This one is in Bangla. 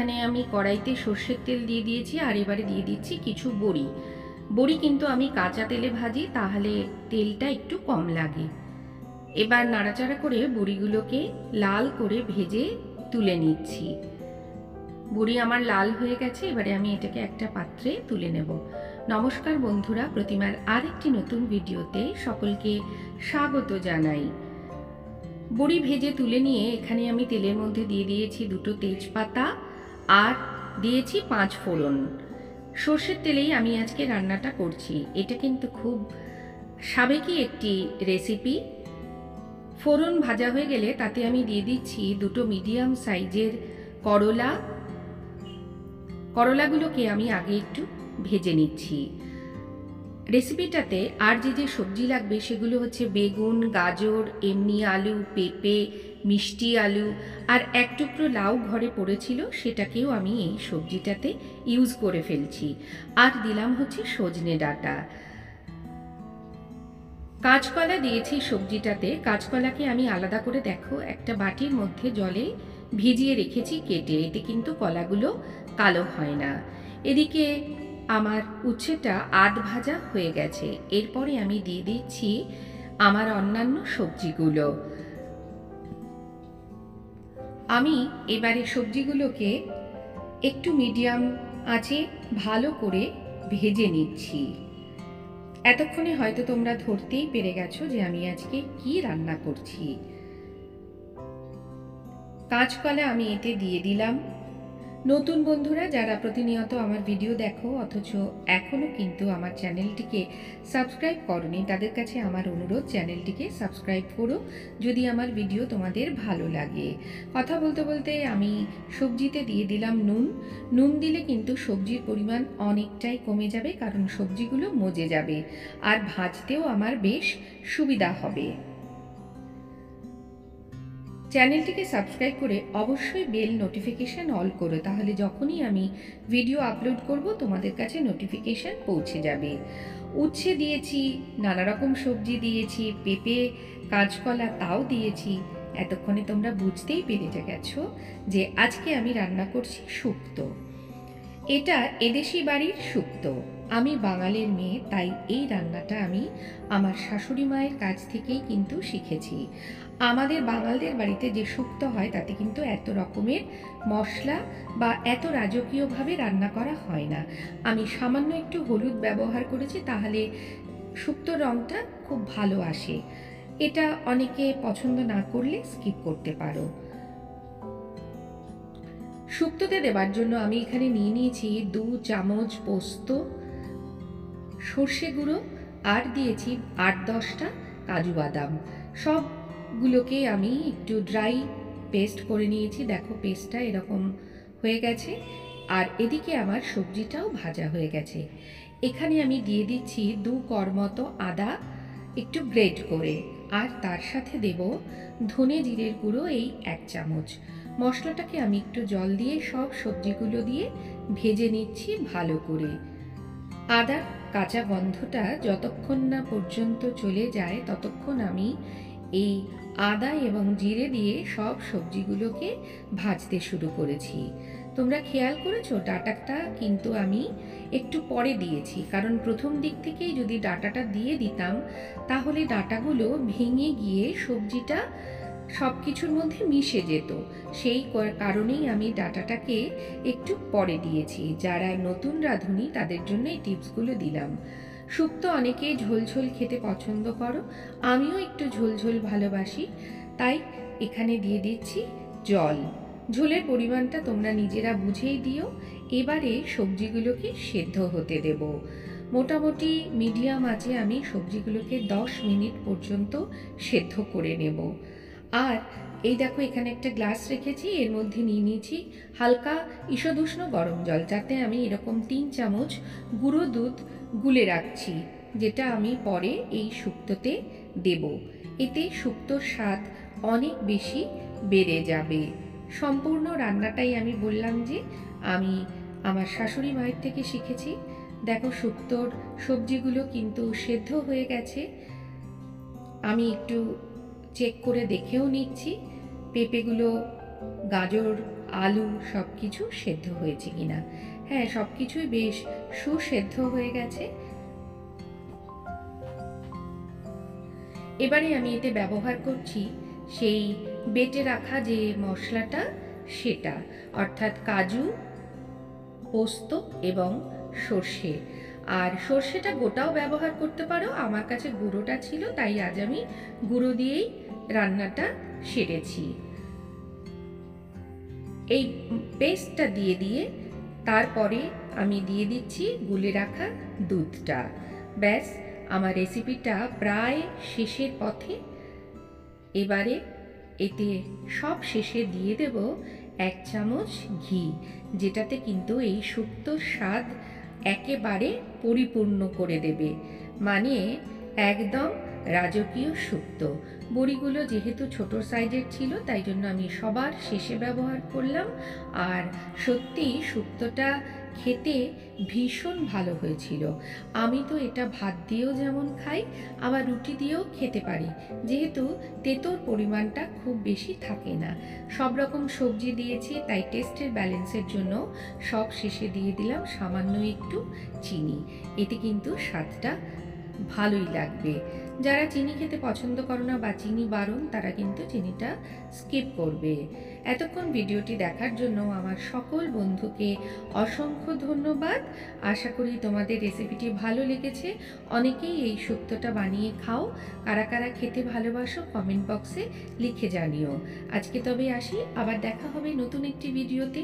এখানে আমি কড়াইতে সর্ষের তেল দিয়ে দিয়েছি, আর এবারে দিয়ে দিচ্ছি কিছু বড়ি। বড়ি কিন্তু আমি কাঁচা তেলে ভাজি, তাহলে তেলটা একটু কম লাগে। এবার নাড়াচাড়া করে বড়িগুলোকে লাল করে ভেজে তুলে নিচ্ছি। বড়ি আমার লাল হয়ে গেছে, এবারে আমি এটাকে একটা পাত্রে তুলে নেব। নমস্কার বন্ধুরা, প্রতিমার আরেকটি নতুন ভিডিওতে সকলকে স্বাগত জানাই। বড়ি ভেজে তুলে নিয়ে এখানে আমি তেলের মধ্যে দিয়ে দিয়েছি দুটো তেজপাতা আর দিয়েছি 5 ফোড়ন। সর্ষের তেলেই আমি আজকে রান্নাটা করছি। এটা কিন্তু খুব সাবেকি একটি রেসিপি। ফোড়ন ভাজা হয়ে গেলে তাতে আমি দিয়ে দিচ্ছি দুটো মিডিয়াম সাইজের করলা। করলাগুলোকে আমি আগে একটু ভেজে নিচ্ছি। রেসিপিটাতে আর যে সবজি লাগবে সেগুলো হচ্ছে বেগুন, গাজর, এমনি আলু, পেঁপে, মিষ্টি আলু, আর এক টুকরো লাউ ঘরে পড়েছিল, সেটাকেও আমি এই সবজিটাতে ইউজ করে ফেলছি। আর দিলাম হচ্ছে সজনে ডাঁটা। কাঁচকলা দিয়েছি সবজিটাতে। কাঁচকলাকে আমি আলাদা করে দেখো একটা বাটির মধ্যে জলে ভিজিয়ে রেখেছি কেটে, এতে কিন্তু কলাগুলো কালো হয় না। এদিকে আমার উচ্ছেটা আধ ভাজা হয়ে গেছে। এরপরে আমি দিয়ে দিচ্ছি আমার অন্যান্য সবজিগুলো। আমি এবারে সবজিগুলোকে একটু মিডিয়াম আঁচে ভালো করে ভেজে নিচ্ছি। এতক্ষণে হয়তো তোমরা ধরতেই পেরে গেছো যে আমি আজকে কি রান্না করছি। কাঁচকলা আমি এতে দিয়ে দিলাম। নতুন বন্ধুরা যারা প্রতিনিয়ত আমার ভিডিও দেখো অথচ এখনো কিন্তু আমার চ্যানেলটিকে সাবস্ক্রাইব করনি, তাদের কাছে আমার অনুরোধ, চ্যানেলটিকে সাবস্ক্রাইব করো যদি আমার ভিডিও তোমাদের ভালো লাগে। কথা বলতে বলতে আমি সবজিতে দিয়ে দিলাম নুন। নুন দিলে কিন্তু সবজির পরিমাণ অনেকটাই কমে যাবে, কারণ সবজিগুলো মজে যাবে আর ভাজতেও আমার বেশ সুবিধা হবে। চ্যানেলটিকে সাবস্ক্রাইব করে অবশ্যই বেল নোটিফিকেশান অল করো, তাহলে যখনই আমি ভিডিও আপলোড করব তোমাদের কাছে নোটিফিকেশান পৌঁছে যাবে। উচ্ছে দিয়েছি, নানা রকম সবজি দিয়েছি, পেঁপে, কাঁচকলা তাও দিয়েছি। এতক্ষণে তোমরা বুঝতেই পেরে গেছো যে আজকে আমি রান্না করছি শুক্তো। এটা এদেশি বাড়ির শুক্তো। আমি বাঙালির মেয়ে, তাই এই রান্নাটা আমি আমার শাশুড়ি মায়ের কাছ থেকেই কিন্তু শিখেছি। আমাদের বাঙালদের বাড়িতে যে শুক্তো হয় তাতে কিন্তু এত রকমের মশলা বা এত রাজকীয়ভাবে রান্না করা হয় না। আমি সামান্য একটু হলুদ ব্যবহার করেছি, তাহলে শুক্তোর রঙটা খুব ভালো আসে। এটা অনেকে পছন্দ না করলে স্কিপ করতে পারো। শুক্তোতে দেবার জন্য আমি এখানে নিয়ে নিয়েছি 2 চামচ পোস্ত, সর্ষে গুঁড়ো, আর দিয়েছি 8-10টা কাজু বাদাম। সবগুলোকে আমি একটু ড্রাই পেস্ট করে নিয়েছি। দেখো পেস্টটা এরকম হয়ে গেছে। আর এদিকে আমার সবজিটাও ভাজা হয়ে গেছে। এখানে আমি দিয়ে দিচ্ছি 2 কোয়া মতো আদা একটু গ্রেট করে, আর তার সাথে দেব ধনে জিরের গুঁড়ো এই 1 চামচ। মশলাটাকে আমি একটু জল দিয়ে সব সবজিগুলো দিয়ে ভেজে নিচ্ছি ভালো করে। আদার কাঁচা গন্ধটা যতক্ষণ না পর্যন্ত চলে যায় ততক্ষণ আমি এই আদা এবং জিরে দিয়ে সব সবজিগুলোকে ভাজতে শুরু করেছি। তোমরা খেয়াল করেছো ডাঁটাটা কিন্তু আমি একটু পরে দিয়েছি, কারণ প্রথম দিক থেকেই যদি ডাঁটাটা দিয়ে দিতাম তাহলে ডাঁটাগুলো ভেঙে গিয়ে সবজিটা সব কিছুর মধ্যে মিশে যেত। সেই কারণেই আমি ডাঁটাটাকে একটু পরে দিয়েছি। যারা নতুন রাঁধুনি তাদের জন্য এই টিপসগুলো দিলাম। শুক্তো অনেকে ঝোলঝোল খেতে পছন্দ করো, আমিও একটু ঝোলঝোল ভালোবাসি, তাই এখানে দিয়ে দিচ্ছি জল। ঝোলের পরিমাণটা তোমরা নিজেরা বুঝেই দিও। এবারে সবজিগুলোকে সেদ্ধ হতে দেব। মোটামুটি মিডিয়াম আঁচে আমি সবজিগুলোকে 10 মিনিট পর্যন্ত সেদ্ধ করে নেব। আর এই দেখো এখানে একটা গ্লাস রেখেছি, এর মধ্যে নিয়ে নিয়েছি হালকা ঈষদুষ্ণ গরম জল, যাতে আমি এরকম 3 চামচ গুঁড়ো দুধ গুলে রাখছি, যেটা আমি পরে এই শুক্তোতে দেব। এতে শুক্তোর স্বাদ অনেক বেশি বেড়ে যাবে। সম্পূর্ণ রান্নাটাই আমি বললাম যে আমি আমার শাশুড়ি মায়ের থেকে শিখেছি। দেখো শুক্তোর সবজিগুলো কিন্তু সেদ্ধ হয়ে গেছে। আমি একটু চেক করে দেখেও নিচ্ছি। পেঁপেগুলো গাজর, আলু সব কিছু সেদ্ধ হয়েছে কিনা। হ্যাঁ, সব কিছুই বেশ সুসেদ্ধ হয়ে গেছে। এবারে আমি এতে ব্যবহার করছি সেই বেটে রাখা যে মশলাটা, সেটা অর্থাৎ কাজু, পোস্ত এবং সর্ষে। আর সর্ষেটা গোটাও ব্যবহার করতে পারো, আমার কাছে গুঁড়োটা ছিল তাই আজ আমি গুঁড়ো দিয়েই রান্নাটা সেরেছি। এই পেস্টটা দিয়ে তারপরে আমি দিয়ে দিচ্ছি গুলে রাখা দুধটা। ব্যাস, আমার রেসিপিটা প্রায় শেষের পথে। এবারে এতে সব শেষে দিয়ে দেব 1 চামচ ঘি, যেটাতে কিন্তু এই শুক্তোর স্বাদ একেবারে পরিপূর্ণ করে দেবে, মানে একদম রাজকীয় শুক্তো। বড়িগুলো যেহেতু ছোট সাইজের ছিল তাই জন্য আমি সবার শেষে ব্যবহার করলাম। আর সত্যি শুক্তোটা খেতে ভীষণ ভালো হয়েছিল। আমি তো এটা ভাত দিয়েও যেমন খাই, আবার রুটি দিয়েও খেতে পারি, যেহেতু তেঁতোর পরিমাণটা খুব বেশি থাকে না। সব রকম সবজি দিয়েছি তাই টেস্টের ব্যালেন্সের জন্য সব শেষে দিয়ে দিলাম সামান্য একটু চিনি। এতে কিন্তু স্বাদটা ভালোই লাগবে। যারা চিনি খেতে পছন্দ করো না বা চিনি বারণ, তারা কিন্তু চিনিটা স্কিপ করবে। এতক্ষণ ভিডিওটি দেখার জন্য আমার সকল বন্ধুকে অসংখ্য ধন্যবাদ। আশা করি তোমাদের রেসিপিটি ভালো লেগেছে। অনেকেই এই শুক্তোটা বানিয়ে খাও। কারা কারা খেতে ভালোবাসো কমেন্ট বক্সে লিখে জানিও। আজকে তবে আসি, আবার দেখা হবে নতুন একটি ভিডিওতে।